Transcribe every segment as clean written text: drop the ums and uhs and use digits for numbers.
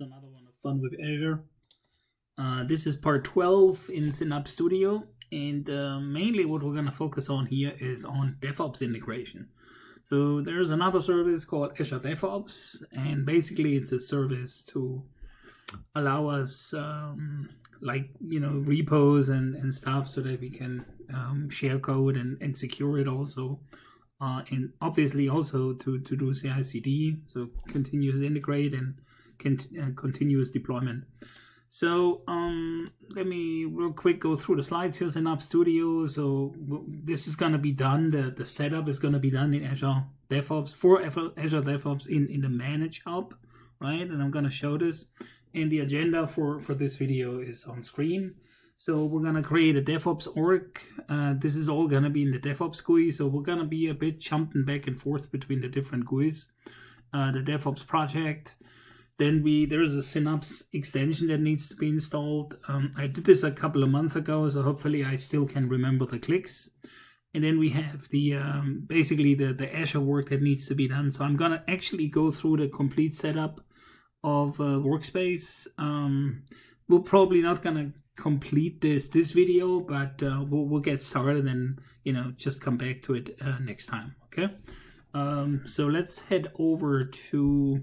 Just another one of fun with Azure. This is part 12 in Synapse Studio, and mainly what we're going to focus on here is on DevOps integration. So there's another service called Azure DevOps, and basically it's a service to allow us repos and stuff so that we can share code and secure it also. And obviously also to do CI/CD, so continuous integrate and continuous deployment. So let me real quick go through the slides here. Synapse Studio. So this is going to be done. The setup is going to be done in Azure DevOps for Azure DevOps in the Manage hub, right? And I'm going to show this. And the agenda for this video is on screen. So we're going to create a DevOps org. This is all going to be in the DevOps GUI. So we're going to be a bit jumping back and forth between the different GUIs. The DevOps project. Then there's a Synapse extension that needs to be installed. I did this a couple of months ago, so hopefully I still can remember the clicks. And then we have the basically the Azure work that needs to be done. So I'm going to actually go through the complete setup of Workspace. We're probably not going to complete this video, but we'll get started and just come back to it next time. Okay. So let's head over to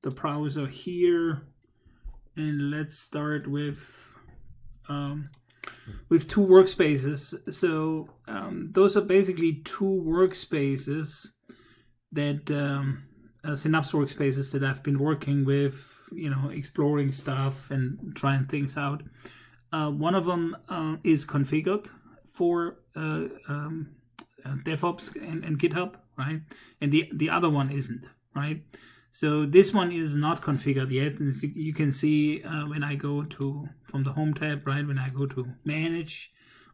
the browser here, and let's start with two workspaces. So those are basically two workspaces that Synapse workspaces that I've been working with, exploring stuff and trying things out. One of them is configured for DevOps and GitHub, right? And the other one isn't, right? So this one is not configured yet. And you can see when I go from the Home tab, right? When I go to Manage,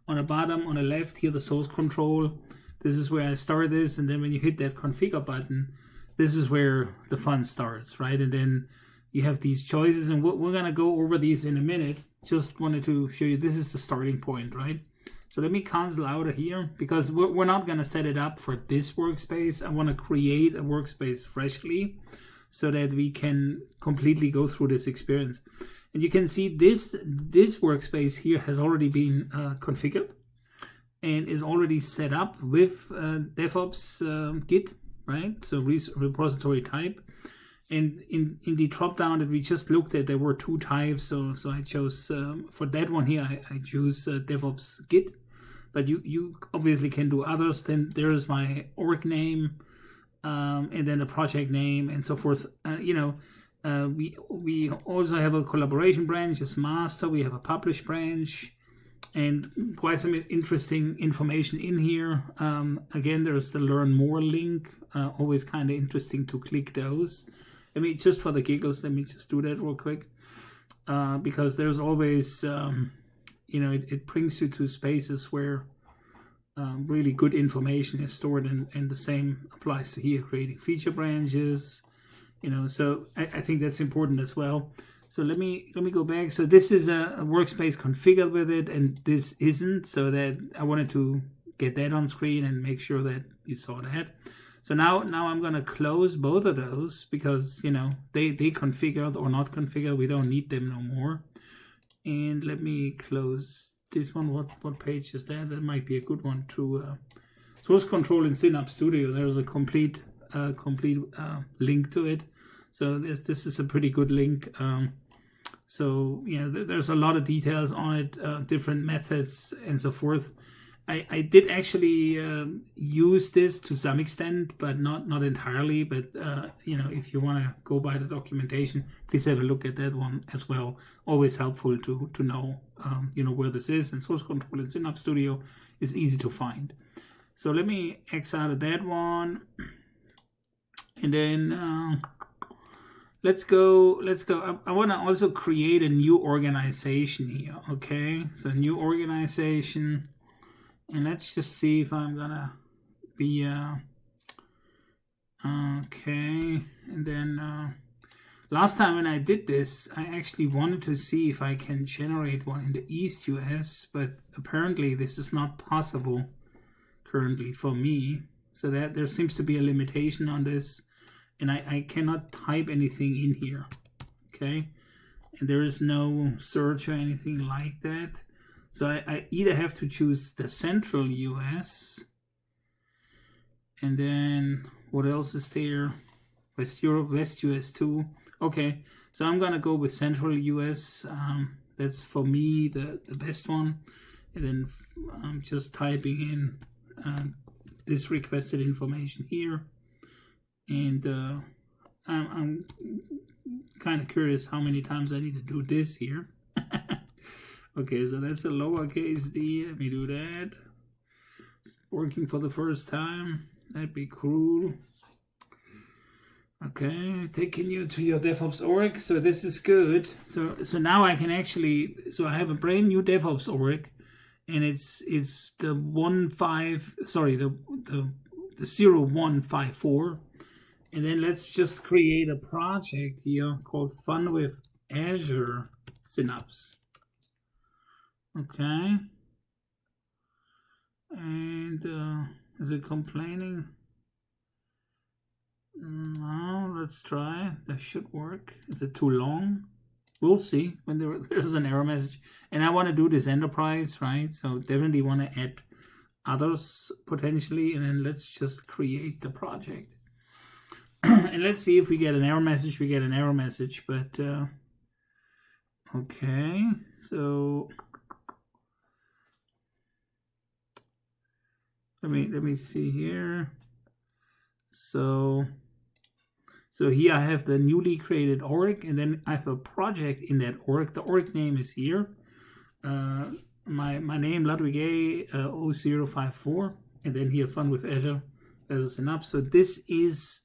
on the bottom, on the left here, the source control. This is where I start this. And then when you hit that configure button, this is where the fun starts, right? And then you have these choices. And we're going to go over these in a minute. Just wanted to show you this is the starting point, right? So let me cancel out of here because we're not going to set it up for this workspace. I want to create a workspace freshly so that we can completely go through this experience. And you can see this workspace here has already been configured and is already set up with DevOps Git, right? So repository type. And in the drop down that we just looked at, there were two types. So I chose for that one here, I choose DevOps Git. But you obviously can do others. Then there is my org name, and then the project name, and so forth. We also have a collaboration branch, as master. We have a publish branch, and quite some interesting information in here. Again, there's the learn more link. Always kind of interesting to click those. I mean, just for the giggles, let me just do that real quick, because there's always it brings you to spaces where really good information is stored, and the same applies to here, creating feature branches, so I think that's important as well. So let me go back. So this is a workspace configured with it, and this isn't, so that I wanted to get that on screen and make sure that you saw that. So now I'm going to close both of those because, they configured or not configured. We don't need them no more. And let me close this one. What page is that? That might be a good one to source control in Synapse Studio. There's a complete link to it. So this is a pretty good link. So there's a lot of details on it, different methods and so forth. I did actually use this to some extent, but not entirely. But if you want to go by the documentation, please have a look at that one as well. Always helpful to know where this is. And source control in Synapse Studio is easy to find. So let me X out of that one, and then let's go. I want to also create a new organization here. Okay, so new organization. And let's just see if I'm gonna be okay. And then last time when I did this, I actually wanted to see if I can generate one in the East US, but apparently this is not possible currently for me. So that there seems to be a limitation on this, and I cannot type anything in here. okay? And there is no search or anything like that. So I either have to choose the central US, and then what else is there? West Europe, West US too. Okay, so I'm gonna go with central US. That's for me the best one. And then I'm just typing in this requested information here. And I'm kind of curious how many times I need to do this here. Okay, so that's a lowercase d. Let me do that. It's working for the first time. That'd be cool. Okay, taking you to your DevOps org. So this is good. So now I can actually, so I have a brand new DevOps org, and it's the 0154. And then let's just create a project here called Fun with Azure Synapse. Okay. And is it complaining? No, let's try. That should work. Is it too long? We'll see when there's an error message. And I want to do this enterprise, right? So definitely want to add others potentially. And then let's just create the project. And let's see if we get an error message. We get an error message, but okay. So let me see here. So here I have the newly created org, and then I have a project in that org. The org name is here. My name Ludwig A 0054, and then here Fun with Azure as a Synapse. So this is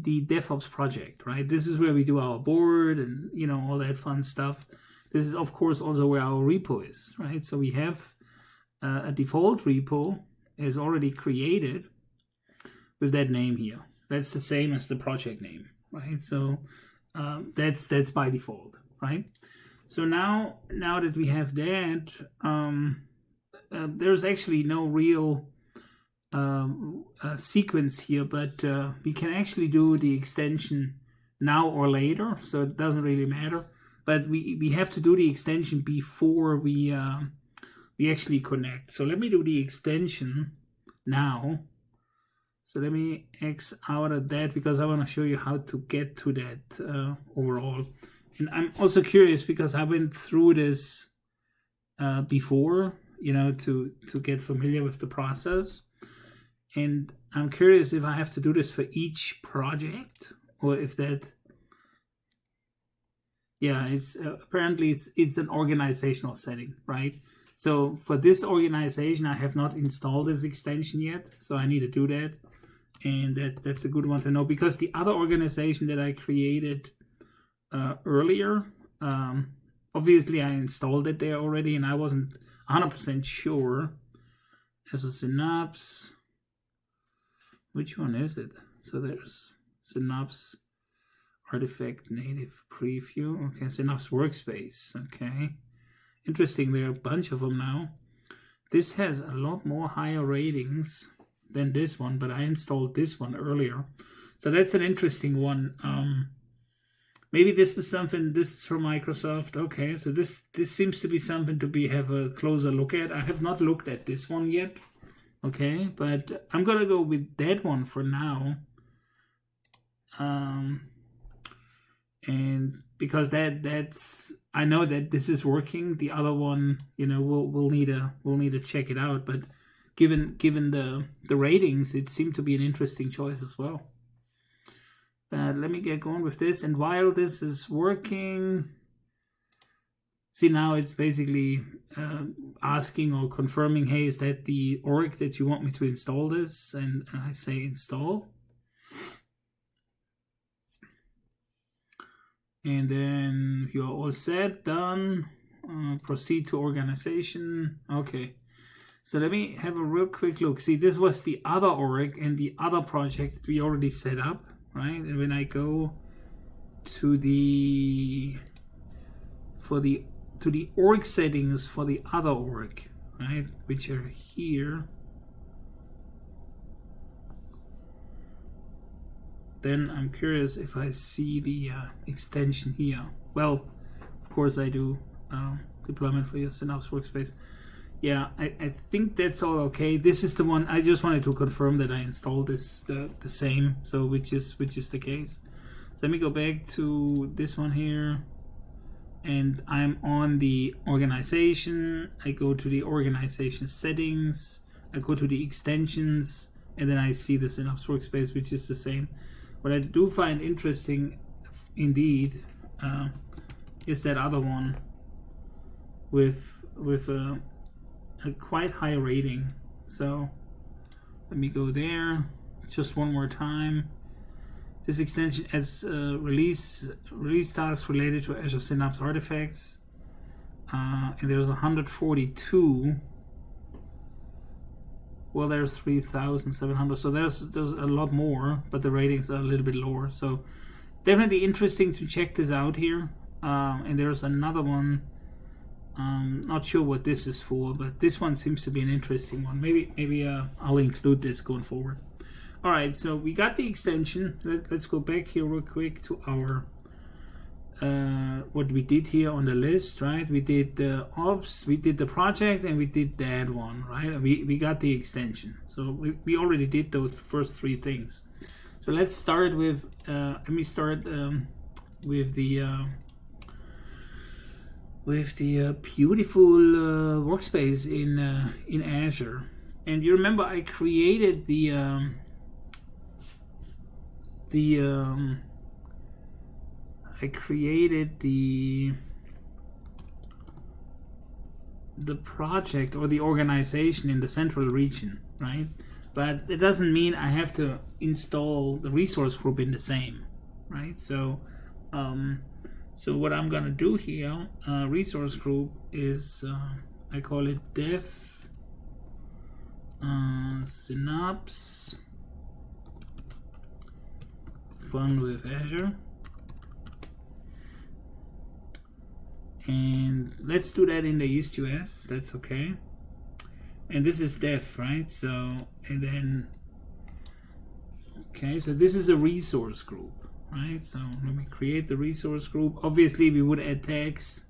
the DevOps project, right? This is where we do our board and all that fun stuff. This is of course also where our repo is, right? So we have a default repo is already created with that name here. That's the same as the project name, right? So that's by default, right? So now that we have that, there's actually no real sequence here, but we can actually do the extension now or later, so it doesn't really matter. But we have to do the extension before we actually connect. So let me do the extension now. So let me X out of that because I want to show you how to get to that overall. And I'm also curious because I went through this before, to get familiar with the process. And I'm curious if I have to do this for each project or if that, yeah, it's apparently it's an organizational setting, right? So for this organization, I have not installed this extension yet, so I need to do that. And that's a good one to know because the other organization that I created earlier, obviously I installed it there already and I wasn't 100% sure. As a Synapse, which one is it? So there's Synapse Artifact Native Preview. Okay, Synapse Workspace. Okay, interesting. There are a bunch of them now. This has a lot more higher ratings than this one, but I installed this one earlier. So that's an interesting one. Maybe this is something, this is from Microsoft. Okay, so this seems to be something to have a closer look at. I have not looked at this one yet. Okay, but I'm gonna go with that one for now. And because that's I know that this is working. The other one, we'll need to check it out. But given the ratings, it seemed to be an interesting choice as well. Let me get going with this. And while this is working, see now it's basically asking or confirming, hey, is that the org that you want me to install this? And I say install. And then you're all set, done. Proceed to organization. Okay. So let me have a real quick look. See, this was the other org and the other project that we already set up, right? And when I go to the org settings for the other org, right, which are here. then I'm curious if I see the extension here. Well, of course I do. Deployment for your Synapse Workspace. Yeah, I think that's all okay. This is the one. I just wanted to confirm that I installed this the same. So which is the case. So let me go back to this one here, and I'm on the organization. I go to the organization settings. I go to the extensions, and then I see the Synapse Workspace, which is the same. What I do find interesting, indeed, is that other one with a quite high rating. So let me go there just one more time. This extension has release tasks related to Azure Synapse artifacts, and there's 142. Well, there's 3,700, so there's a lot more, but the ratings are a little bit lower. So definitely interesting to check this out here. And there's another one. Not sure what this is for, but this one seems to be an interesting one. Maybe I'll include this going forward. All right, so we got the extension. Let's go back here real quick to our what we did here on the list, right? We did the ops, we did the project, and we did that one, right? We got the extension. So we already did those first three things. So let's start with let me start with the beautiful workspace in Azure. And you remember I created the project or the organization in the central region, right? But it doesn't mean I have to install the resource group in the same, right? So so what I'm gonna do here, resource group is I call it dev Synapse Fun with Azure. And let's do that in the East-US, that's okay. And this is dev, right? So, and then, okay, so this is a resource group, right? So let me create the resource group. Obviously we would add tags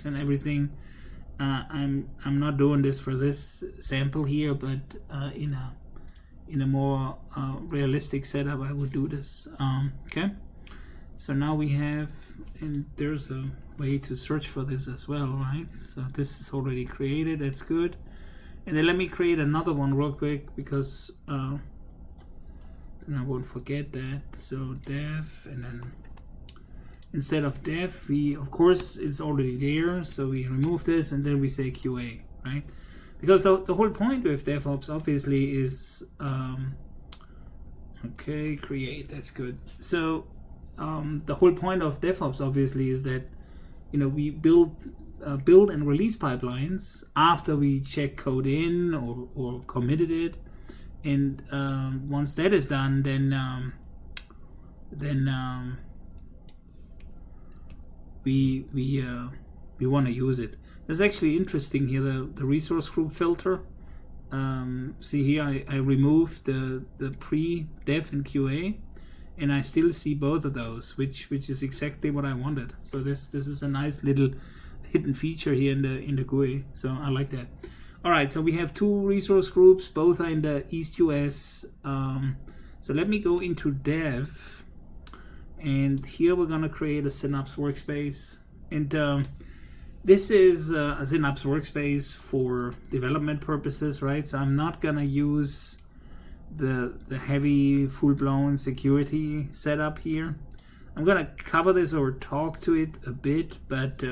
and everything. I'm not doing this for this sample here, but in a more realistic setup I would do this. Okay, so now we have, and there's a way to search for this as well, right? So this is already created, that's good. And then let me create another one real quick, because then I won't forget that. So dev, and then instead of dev, we, of course it's already there, so we remove this and then we say QA, right? Because the whole point with DevOps obviously is okay, create, that's good. So the whole point of DevOps obviously is that, you know, we build and release pipelines after we check code in or committed it, and once that is done, then we want to use it. It's actually interesting here, the resource group filter. See here, I removed the pre-dev and QA, and I still see both of those, which is exactly what I wanted. So this is a nice little hidden feature here in the GUI. So I like that. All right, so we have two resource groups, both are in the East US. So let me go into dev, and here we're gonna create a Synapse Workspace, and this is a Synapse Workspace for development purposes, right? So I'm not gonna use the heavy full-blown security setup here. I'm gonna cover this or talk to it a bit, but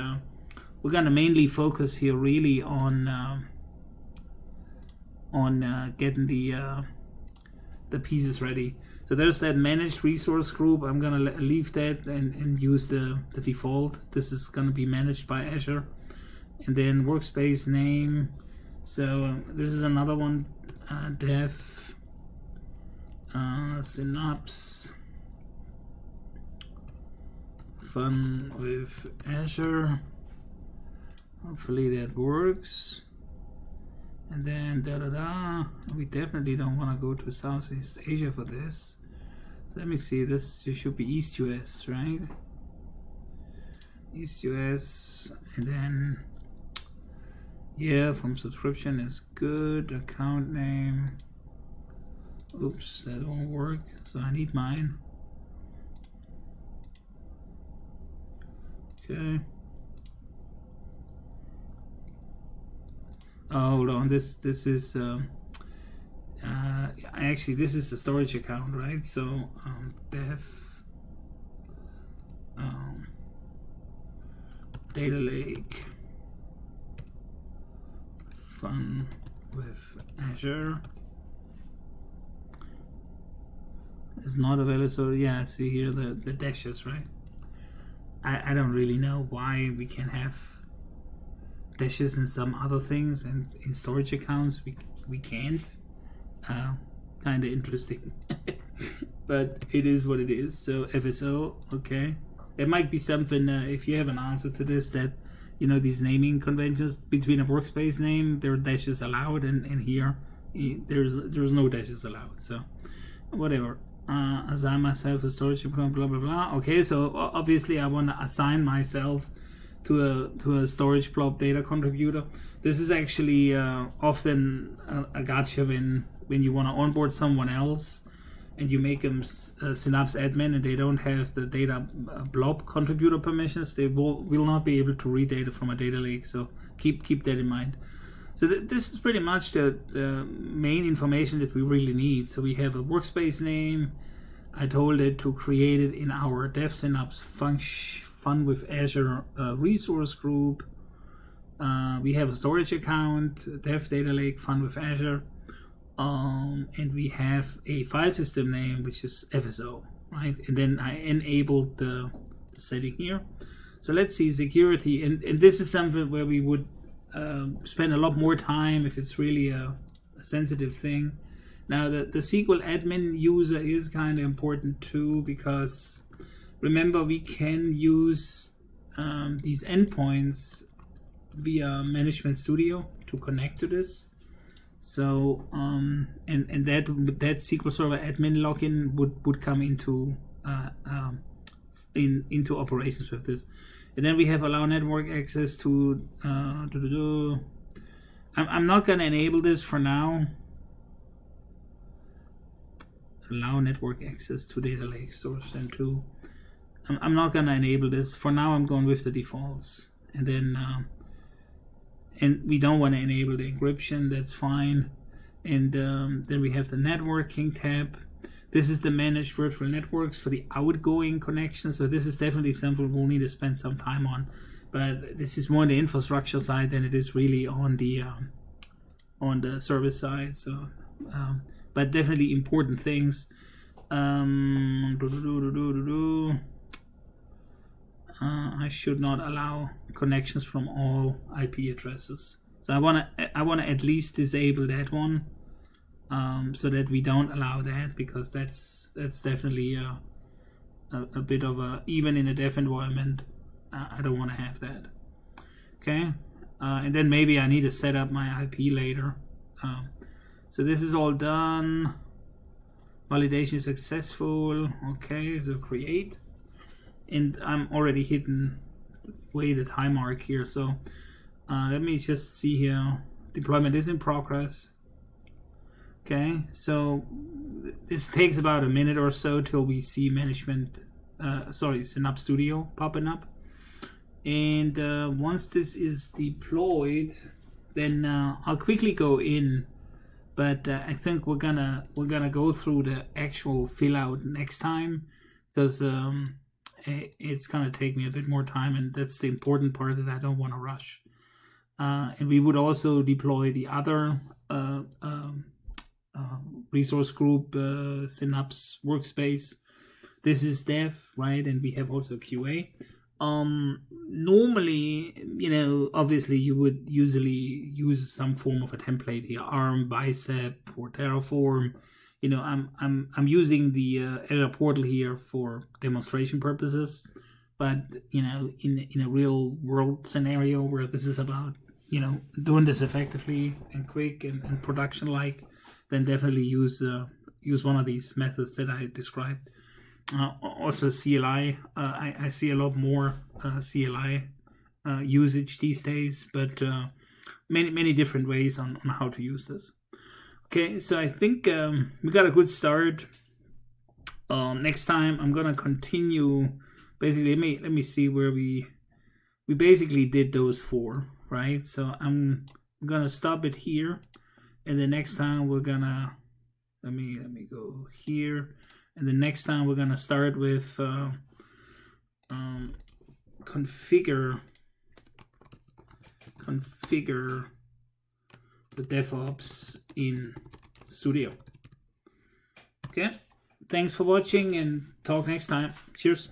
we're gonna mainly focus here really on getting the pieces ready. So there's that managed resource group. I'm gonna leave that and use the default. This is gonna be managed by Azure. And then workspace name. So this is another one, dev Synapse Fun with Azure. Hopefully that works. And then we definitely don't want to go to Southeast Asia for this. So let me see, this should be East US, right? East US, and then, yeah, from subscription is good, account name. Oops, that won't work, so I need mine. Okay. Oh, hold on, this is actually this is the storage account, right? So dev data lake fun with Azure is not available. So yeah, see here the dashes, right? I don't really know why we can have dashes in some other things, and in storage accounts we can't. Kind of interesting. But it is what it is. So FSO, okay. It might be something, if you have an answer to this, that, you know, these naming conventions between a workspace name, there are dashes allowed, and here there's no dashes allowed. So whatever. Assign myself a storage account, blah blah blah. Okay, so obviously I want to assign myself to a storage blob data contributor. This is actually often a gotcha when you want to onboard someone else and you make them a Synapse admin and they don't have the data blob contributor permissions. They will not be able to read data from a data lake. So keep that in mind. So this is pretty much the main information that we really need. So we have a workspace name. I told it to create it in our Dev Synapse Fun with Azure resource group. We have a storage account, Dev Data Lake Fun with Azure, and we have a file system name, which is FSO, right? And then I enabled the setting here. So let's see security, and this is something where we would spend a lot more time if it's really a sensitive thing. Now the SQL admin user is kind of important too, because remember we can use these endpoints via Management Studio to connect to this. So and that SQL Server admin login would come into into operations with this. And then we have allow network access to I'm not gonna enable this for now. Allow network access to data lake source and to. I'm not gonna enable this for now. I'm going with the defaults, and then and we don't want to enable the encryption. That's fine. And then we have the networking tab. This is the managed virtual networks for the outgoing connection. So this is definitely something we'll need to spend some time on. But this is more on the infrastructure side than it is really on the service side. So, but definitely important things. I should not allow connections from all IP addresses. So I wanna at least disable that one. So that we don't allow that, because that's definitely a bit of a, even in a dev environment, I don't want to have that. Okay, and then maybe I need to set up my IP later. So this is all done. Validation successful. Okay, so create, and I'm already hitting way the time mark here. So let me just see here. Deployment is in progress. Okay, so this takes about a minute or so till we see Synapse Studio popping up. And once this is deployed, then I'll quickly go in. But I think we're gonna go through the actual fill out next time, because it's gonna take me a bit more time, and that's the important part that I don't want to rush. And we would also deploy the other resource group, Synapse Workspace. This is dev, right? And we have also QA. Normally, obviously you would usually use some form of a template here, ARM, Bicep, or Terraform. I'm using the Azure portal here for demonstration purposes, but in a real world scenario where this is about doing this effectively and quick and production like, then definitely use one of these methods that I described. Also CLI. I see a lot more CLI usage these days, but many different ways on how to use this. Okay, so I think we got a good start. Next time I'm gonna continue. Basically, let me see where we basically did those 4, right? So I'm gonna stop it here, and the next time we're gonna let me go here, and the next time we're gonna start with configure the DevOps in Studio. Okay, thanks for watching, and talk next time. Cheers.